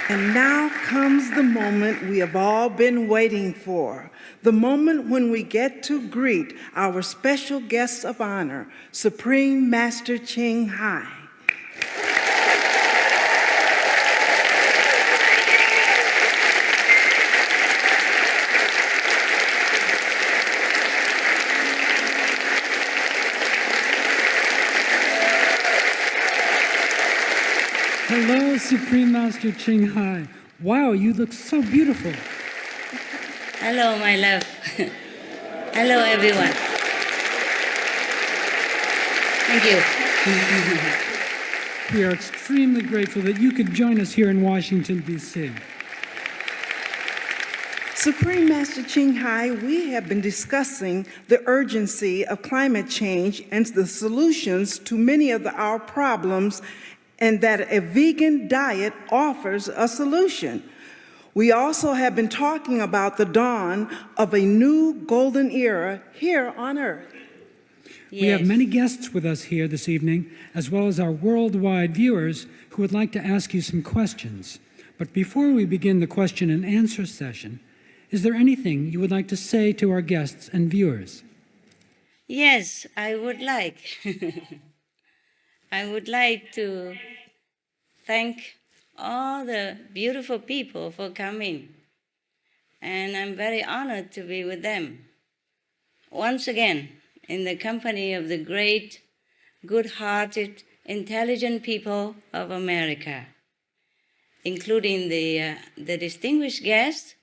And now comes the moment we have all been waiting for, the moment when we get to greet our special guest of honor, Supreme Master Ching Hai. Hello, Supreme Master Ching Hai. Wow, you look so beautiful. Hello, my love. Hello, everyone. Thank you. We are extremely grateful that you could join us here in Washington, D.C. Supreme Master Ching Hai, we have been discussing the urgency of climate change and the solutions to many of our problems, and that a vegan diet offers a solution. We also have been talking about the dawn of a new golden era here on Earth. Yes. We have many guests with us here this evening, as well as our worldwide viewers who would like to ask you some questions. But before we begin the question and answer session, is there anything you would like to say to our guests and viewers? Yes, I would like. I would like to thank all the beautiful people for coming. And I'm very honored to be with them. Once again, in the company of the great, good-hearted, intelligent people of America, including the distinguished guests,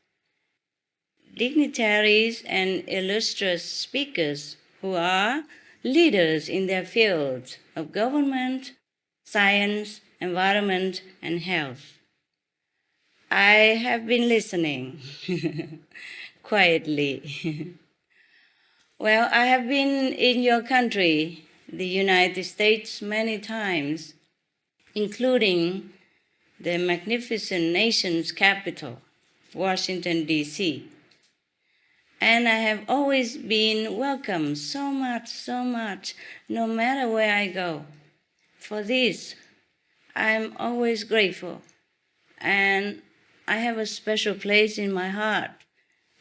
dignitaries, and illustrious speakers who are leaders in their fields of government, science, environment, and health. I have been listening quietly. Well, I have been in your country, the United States, many times, including the magnificent nation's capital, Washington, D.C. And I have always been welcomed so much, no matter where I go. For this, I'm always grateful. And I have a special place in my heart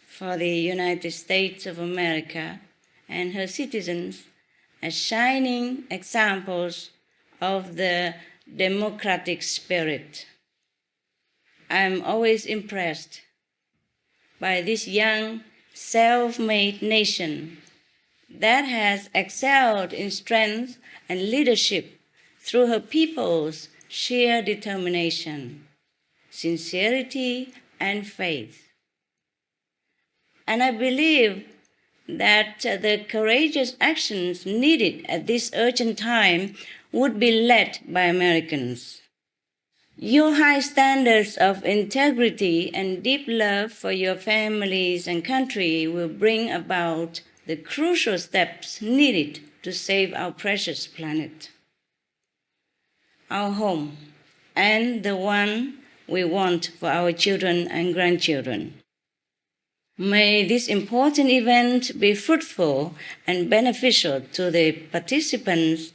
for the United States of America and her citizens as shining examples of the democratic spirit. I'm always impressed by this young, self-made nation that has excelled in strength and leadership through her people's sheer determination, sincerity, and faith. And I believe that the courageous actions needed at this urgent time would be led by Americans. Your high standards of integrity and deep love for your families and country will bring about the crucial steps needed to save our precious planet, our home, and the one we want for our children and grandchildren. May this important event be fruitful and beneficial to the participants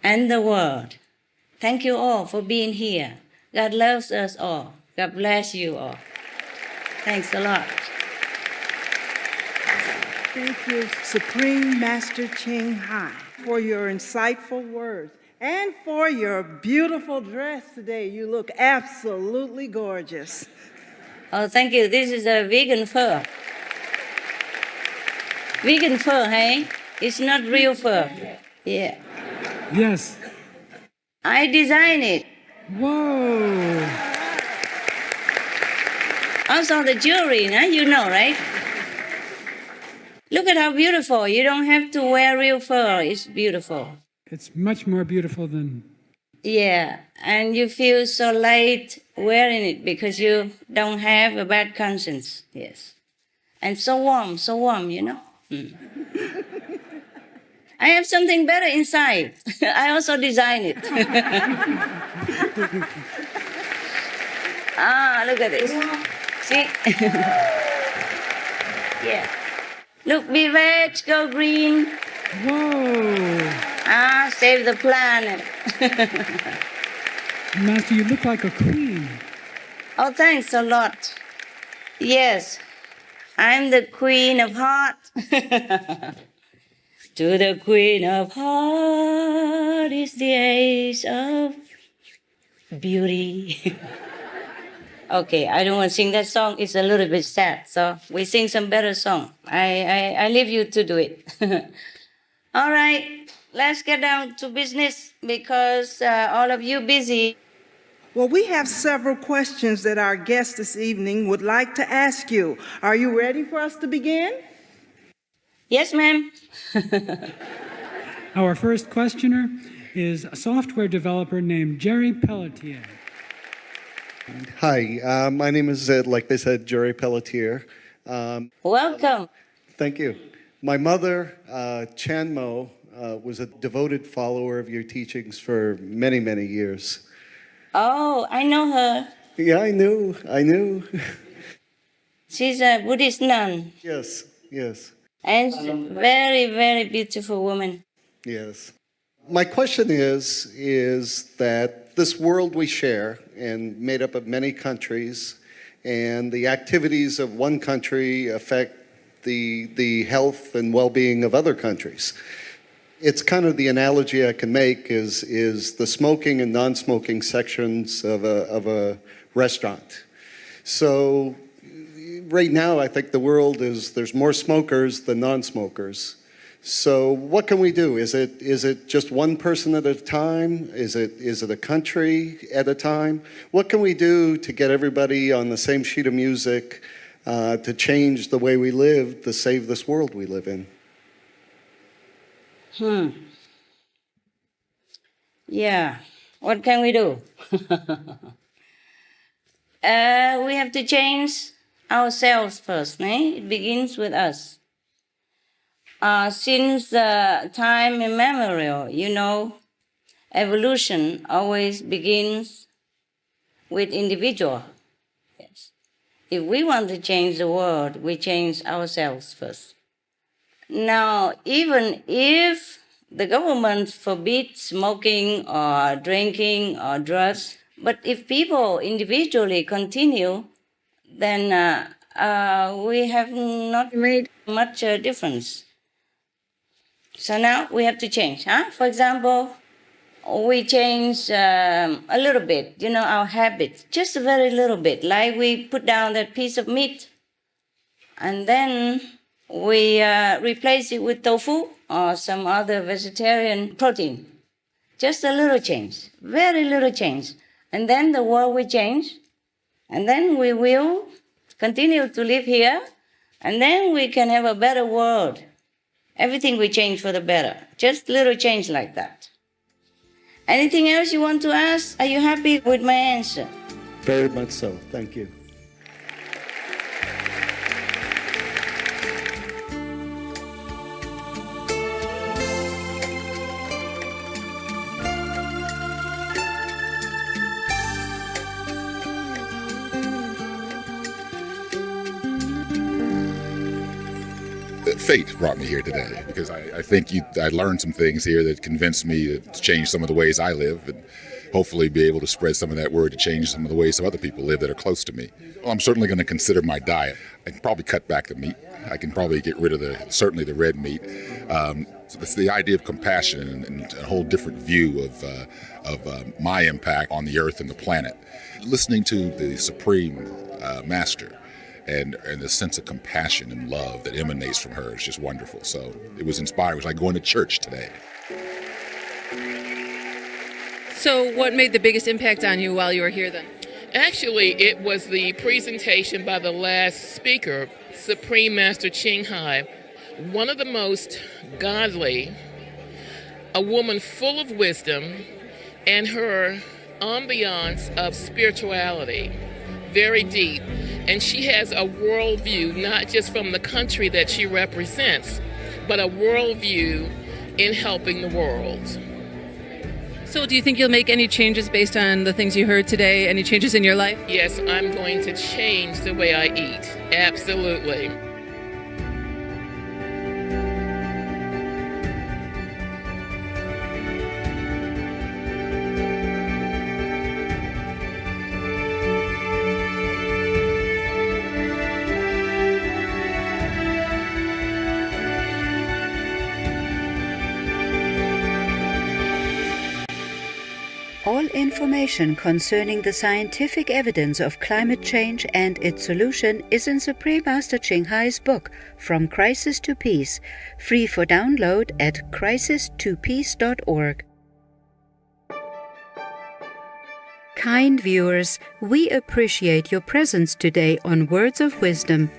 and the world. Thank you all for being here. God loves us all. God bless you all. Thanks a lot. Thank you, Supreme Master Ching Hai, for your insightful words and for your beautiful dress today. You look absolutely gorgeous. Oh, thank you. This is a vegan fur. Vegan fur, hey? It's not real fur. Yeah. Yes. I designed it. Whoa. Also the jewelry, you know, right? Look at how beautiful. You don't have to wear real fur. It's beautiful. It's much more beautiful than... Yeah, and you feel so light wearing it because you don't have a bad conscience. Yes. And so warm, you know? Mm. I have something better inside. I also designed it. Look at this. See? Yeah. Look, be veg, go green. Whoa. Save the planet. Master, you look like a queen. Oh, thanks a lot. Yes, I'm the queen of heart. To the queen of heart is the ace of beauty. Okay, I don't want to sing that song. It's a little bit sad, so we sing some better song. I leave you to do it. All right, let's get down to business because all of you busy. Well, we have several questions that our guests this evening would like to ask you. Are you ready for us to begin? Yes, ma'am. Our first questioner is a software developer named Jerry Pelletier. Hi, my name is, like they said, Jerry Pelletier. Welcome. Thank you. My mother, Chan Mo, was a devoted follower of your teachings for many, many years. Oh, I know her. Yeah, I knew. She's a Buddhist nun. Yes. And she's a very, very beautiful woman. Yes. My question is that this world we share and made up of many countries, and the activities of one country affect the health and well-being of other countries. It's kind of the analogy I can make is the smoking and non-smoking sections of a restaurant. So right now, I think the world there's more smokers than non-smokers. So what can we do? Is it just one person at a time? Is it a country at a time? What can we do to get everybody on the same sheet of music to change the way we live, to save this world we live in? Yeah. What can we do? We have to change ourselves first. It begins with us. Since time immemorial, evolution always begins with individual. Yes. If we want to change the world, we change ourselves first. Now, even if the government forbids smoking or drinking or drugs, but if people individually continue, then we have not made much difference. So now we have to change. For example, we change a little bit, our habits, just a very little bit. Like we put down that piece of meat, and then we replace it with tofu or some other vegetarian protein. Just a little change, very little change. And then the world will change, and then we will continue to live here, and then we can have a better world. Everything will change for the better. Just little change like that. Anything else you want to ask? Are you happy with my answer? Very much so. Thank you. Fate brought me here today because I think I learned some things here that convinced me to change some of the ways I live and hopefully be able to spread some of that word to change some of the ways some other people live that are close to me. Well, I'm certainly going to consider my diet. I can probably cut back the meat. I can probably get rid of certainly the red meat. So it's the idea of compassion and a whole different view of my impact on the earth and the planet. Listening to the Supreme Master and the sense of compassion and love that emanates from her is just wonderful. So it was inspiring. It was like going to church today. So what made the biggest impact on you while you were here then? Actually, it was the presentation by the last speaker, Supreme Master Ching Hai, one of the most godly, a woman full of wisdom, and her ambiance of spirituality, very deep. And she has a worldview, not just from the country that she represents, but a worldview in helping the world. So do you think you'll make any changes based on the things you heard today? Any changes in your life? Yes, I'm going to change the way I eat. Absolutely. information concerning the scientific evidence of climate change and its solution is in Supreme Master Ching Hai's book, From Crisis to Peace, free for download at crisis2peace.org. Kind viewers, we appreciate your presence today on Words of Wisdom.